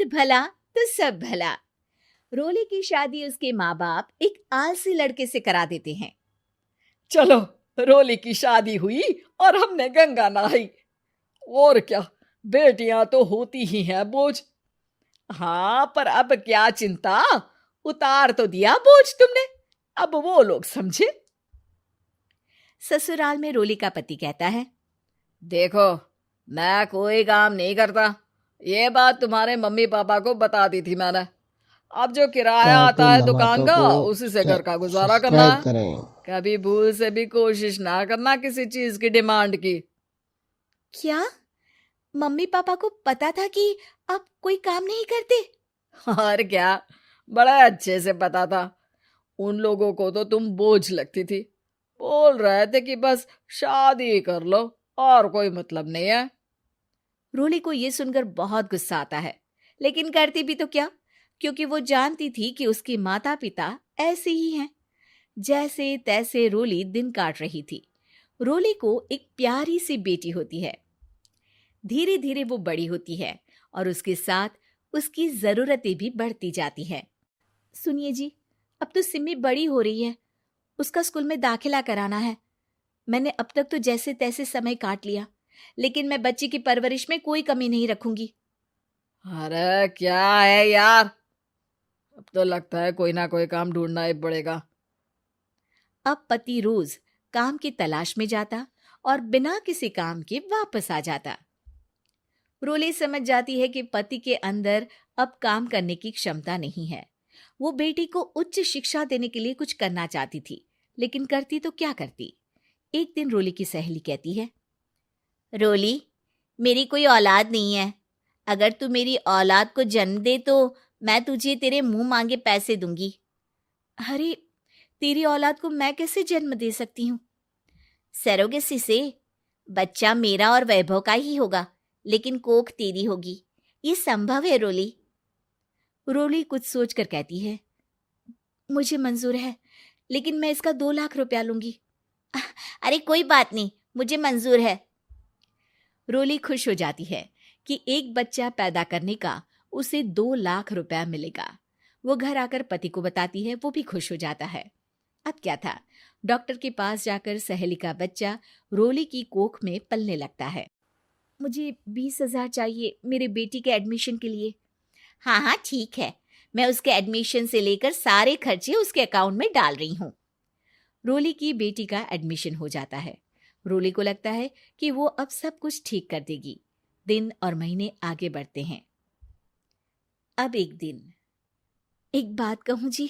अंत भला तो सब भला। रोली की शादी उसके माँ बाप एक आलसी लड़के से करा देते हैं। चलो, रोली की शादी हुई और हमने गंगा नहाई। और क्या, बेटियां तो होती ही हैं बोझ। हाँ, पर अब क्या चिंता, उतार तो दिया बोझ तुमने, अब वो लोग समझे। ससुराल में रोली का पति कहता है, देखो, मैं कोई काम नहीं करता, ये बात तुम्हारे मम्मी पापा को बता दी थी मैंने। अब जो किराया आता कार्टून है दुकान धमाका का, को उसी से घर का गुजारा करना सब्सक्राइब है। करें। कभी भूल से भी कोशिश ना करना किसी चीज की डिमांड की। क्या मम्मी पापा को पता था कि आप कोई काम नहीं करते? और क्या, बड़ा अच्छे से पता था। उन लोगों को तो तुम बोझ लगती थी, बोल रहे थे कि बस शादी कर लो और कोई मतलब नहीं है। रोली को यह सुनकर बहुत गुस्सा आता है, लेकिन करती भी तो क्या, क्योंकि वो जानती थी कि उसके माता पिता ऐसे ही हैं। जैसे तैसे रोली दिन काट रही थी। रोली को एक प्यारी सी बेटी होती है। धीरे धीरे वो बड़ी होती है और उसके साथ उसकी जरूरतें भी बढ़ती जाती है। सुनिए जी, अब तो सिमी बड़ी हो रही है, उसका स्कूल में दाखिला कराना है। मैंने अब तक तो जैसे तैसे समय काट लिया, लेकिन मैं बच्ची की परवरिश में कोई कमी नहीं रखूंगी। अरे क्या है यार, अब तो लगता है कोई ना कोई काम ढूंढना ही पड़ेगा। अब पति रोज काम की तलाश में जाता और बिना किसी काम के वापस आ जाता। रोली समझ जाती है कि पति के अंदर अब काम करने की क्षमता नहीं है। वो बेटी को उच्च शिक्षा देने के लिए कुछ करना चाहती थी, लेकिन करती तो क्या करती। एक दिन रोली की सहेली कहती है, रोली, मेरी कोई औलाद नहीं है। अगर तू मेरी औलाद को जन्म दे तो मैं तुझे तेरे मुंह मांगे पैसे दूंगी। अरे, तेरी औलाद को मैं कैसे जन्म दे सकती हूँ? सरोगेसी से। बच्चा मेरा और वैभव का ही होगा, लेकिन कोख तेरी होगी। ये संभव है रोली। रोली कुछ सोचकर कहती है, मुझे मंजूर है, लेकिन मैं इसका 2 लाख रुपया लूंगी। अरे कोई बात नहीं, मुझे मंजूर है। रोली खुश हो जाती है कि एक बच्चा पैदा करने का उसे 2 लाख रुपया मिलेगा। वो घर आकर पति को बताती है, वो भी खुश हो जाता है। अब क्या था, डॉक्टर के पास जाकर सहेली का बच्चा रोली की कोख में पलने लगता है। मुझे 20,000 चाहिए मेरे बेटी के एडमिशन के लिए। हाँ हाँ ठीक है, मैं उसके एडमिशन से लेकर सारे खर्चे उसके अकाउंट में डाल रही हूँ। रोली की बेटी का एडमिशन हो जाता है। रोली को लगता है कि वो अब सब कुछ ठीक कर देगी। दिन और महीने आगे बढ़ते हैं। अब एक दिन, एक बात कहूँ जी,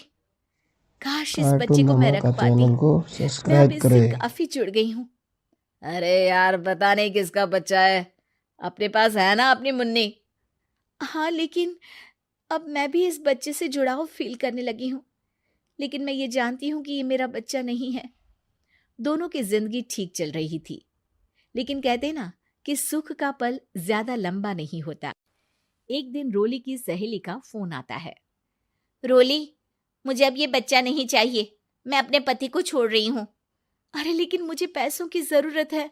काश इस बच्चे कार्टून को मैं रख धमाका पाती। चैनल को मैं अब सब्सक्राइब इससे करें। काफी जुड़ गई हूँ। अरे यार, पता नहीं किसका बच्चा है, अपने पास है ना अपनी मुन्नी। हाँ, लेकिन अब मैं भी इस बच्चे से जुड़ाव फील करने लगी हूँ। लेकिन मैं ये जानती हूँ कि ये मेरा बच्चा नहीं है। दोनों की जिंदगी ठीक चल रही थी, लेकिन कहते ना कि सुख का पल ज्यादा लंबा नहीं होता। एक दिन रोली की सहेली का फोन आता है। रोली, मुझे अब ये बच्चा नहीं चाहिए, मैं अपने पति को छोड़ रही हूँ। अरे लेकिन मुझे पैसों की जरूरत है,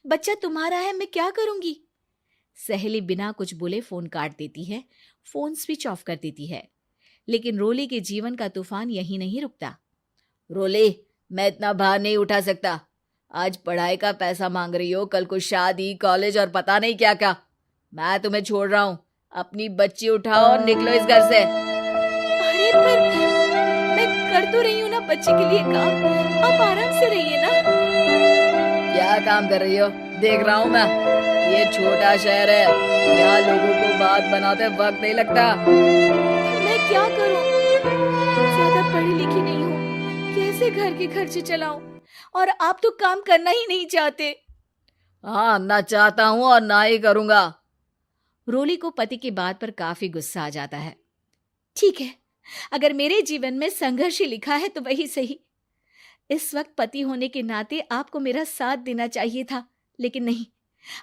बच्चा तुम्हारा है, मैं क्या करूंगी? सहेली बिना कुछ बोले फोन काट देती है, फोन स्विच ऑफ कर देती है। लेकिन रोली के जीवन का तूफान यहीं नहीं रुकता। रोली, मैं इतना भार नहीं उठा सकता। आज पढ़ाई का पैसा मांग रही हो, कल को शादी, कॉलेज और पता नहीं क्या क्या। मैं तुम्हें छोड़ रहा हूँ, अपनी बच्ची उठाओ और निकलो इस घर से। अरे पर मैं कर तो रही हूँ ना बच्चे के लिए काम, आप आराम से रहिए ना। क्या काम कर रही हो, देख रहा हूँ मैं। ये छोटा शहर है, यहाँ लोगों को बात बनाते वक्त नहीं लगता। मैं क्या करूं, ज्यादा पढ़ी लिखी नहीं हूँ, कैसे घर के खर्चे चलाऊं? और आप तो काम करना ही नहीं चाहते। हाँ, ना चाहता हूँ और ना ही करूंगा। रोली को पति की बात पर काफी गुस्सा आ जाता है। ठीक है, अगर मेरे जीवन में संघर्ष ही लिखा है तो वही सही। इस वक्त पति होने के नाते आपको मेरा साथ देना चाहिए था, लेकिन नहीं,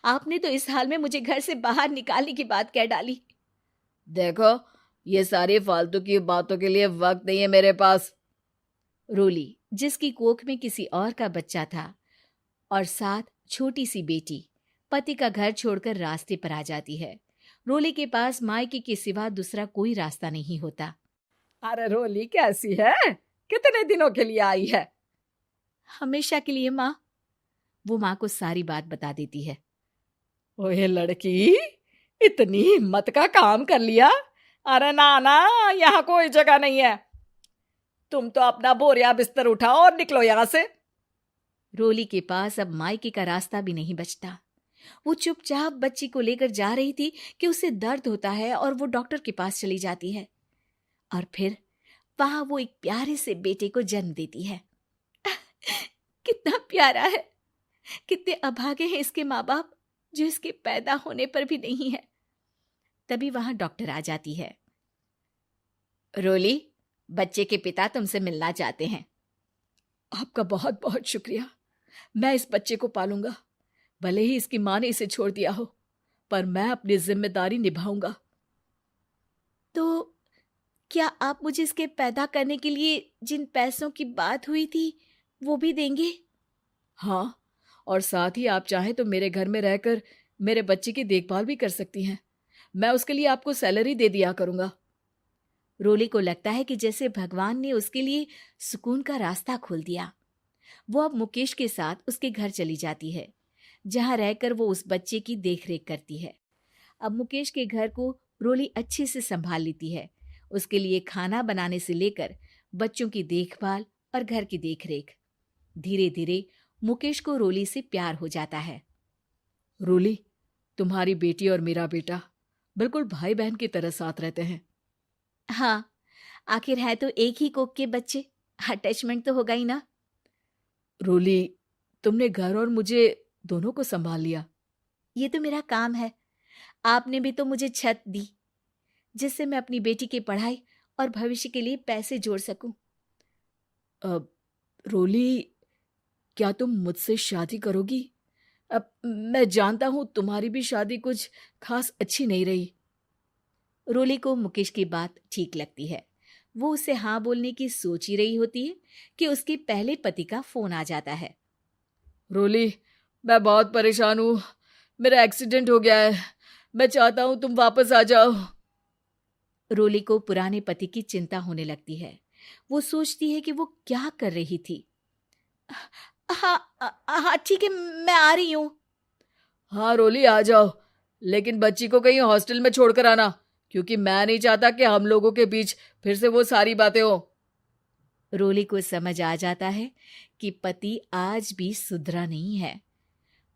आपने तो इस हाल में मुझे घर से बाहर निकालने की बात कह डाली। देखो, ये सारी फालतू की बातों के लिए वक्त नहीं है मेरे पास। रोली, जिसकी कोख में किसी और का बच्चा था और साथ छोटी सी बेटी, पति का घर छोड़कर रास्ते पर आ जाती है। रोली के पास मायके के सिवा दूसरा कोई रास्ता नहीं होता। अरे रोली कैसी है? कितने दिनों के लिए आई है? हमेशा के लिए माँ। वो माँ को सारी बात बता देती है। ओए लड़की, इतनी हिम्मत का काम कर लिया। अरे ना ना, यहाँ कोई जगह नहीं है। तुम तो अपना बोरिया बिस्तर उठाओ और निकलो यहाँ से। रोली के पास अब मायके का रास्ता भी नहीं बचता। वो चुपचाप बच्ची को लेकर जा रही थी कि उसे दर्द होता है और वो डॉक्टर के पास चली जाती है और फिर वहां वो एक प्यारे से बेटे को जन्म देती है। कितना प्यारा है, कितने अभागे हैं इसके माँ बाप जो इसके पैदा होने पर भी नहीं है। तभी वहां डॉक्टर आ जाती है। रोली, बच्चे के पिता तुमसे मिलना चाहते हैं। आपका बहुत बहुत शुक्रिया। मैं इस बच्चे को पालूंगा, भले ही इसकी माँ ने इसे छोड़ दिया हो, पर मैं अपनी जिम्मेदारी निभाऊंगा। तो क्या आप मुझे इसके पैदा करने के लिए जिन पैसों की बात हुई थी वो भी देंगे? हाँ, और साथ ही आप चाहें तो मेरे घर में रहकर मेरे बच्चे की देखभाल भी कर सकती हैं। मैं उसके लिए आपको सैलरी दे दिया करूंगा। रोली को लगता है कि जैसे भगवान ने उसके लिए सुकून का रास्ता खोल दिया। वो अब मुकेश के साथ उसके घर चली जाती है, जहां रहकर वो उस बच्चे की देखरेख करती है। अब मुकेश के घर को रोली अच्छे से संभाल लेती है। उसके लिए खाना बनाने से लेकर बच्चों की देखभाल और घर की देखरेख। धीरे धीरे मुकेश को रोली से प्यार हो जाता है। रोली, तुम्हारी बेटी और मेरा बेटा बिल्कुल भाई बहन की तरह साथ रहते हैं। हाँ, आखिर है तो एक ही कोख के बच्चे, अटैचमेंट तो होगा ही ना। रोली, तुमने घर और मुझे दोनों को संभाल लिया। ये तो मेरा काम है। आपने भी तो मुझे छत दी जिससे मैं अपनी बेटी की पढ़ाई और भविष्य के लिए पैसे जोड़ सकूं। अब रोली, क्या तुम मुझसे शादी करोगी? अब मैं जानता हूं तुम्हारी भी शादी कुछ खास अच्छी नहीं रही। रोली को मुकेश की बात ठीक लगती है। वो उसे हाँ बोलने की सोच ही रही होती है कि उसके पहले पति का फोन आ जाता है। रोली, मैं बहुत परेशान हूं। मेरा एक्सीडेंट हो गया है। मैं चाहता हूं तुम वापस आ जाओ। रोली को पुराने पति की चिंता होने लगती है। वो सोचती है कि वो क्या कर रही थी। हाँ हाँ ठीक है, मैं आ रही हूँ। हाँ रोली, आ जाओ, लेकिन बच्ची को कहीं हॉस्टल में छोड़कर आना, क्योंकि मैं नहीं चाहता कि हम लोगों के बीच फिर से वो सारी बातें हो। रोली को समझ आ जाता है कि पति आज भी सुधरा नहीं है।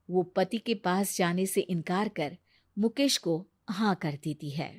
वो पति के पास जाने से इनकार कर मुकेश को हाँ कर देती है।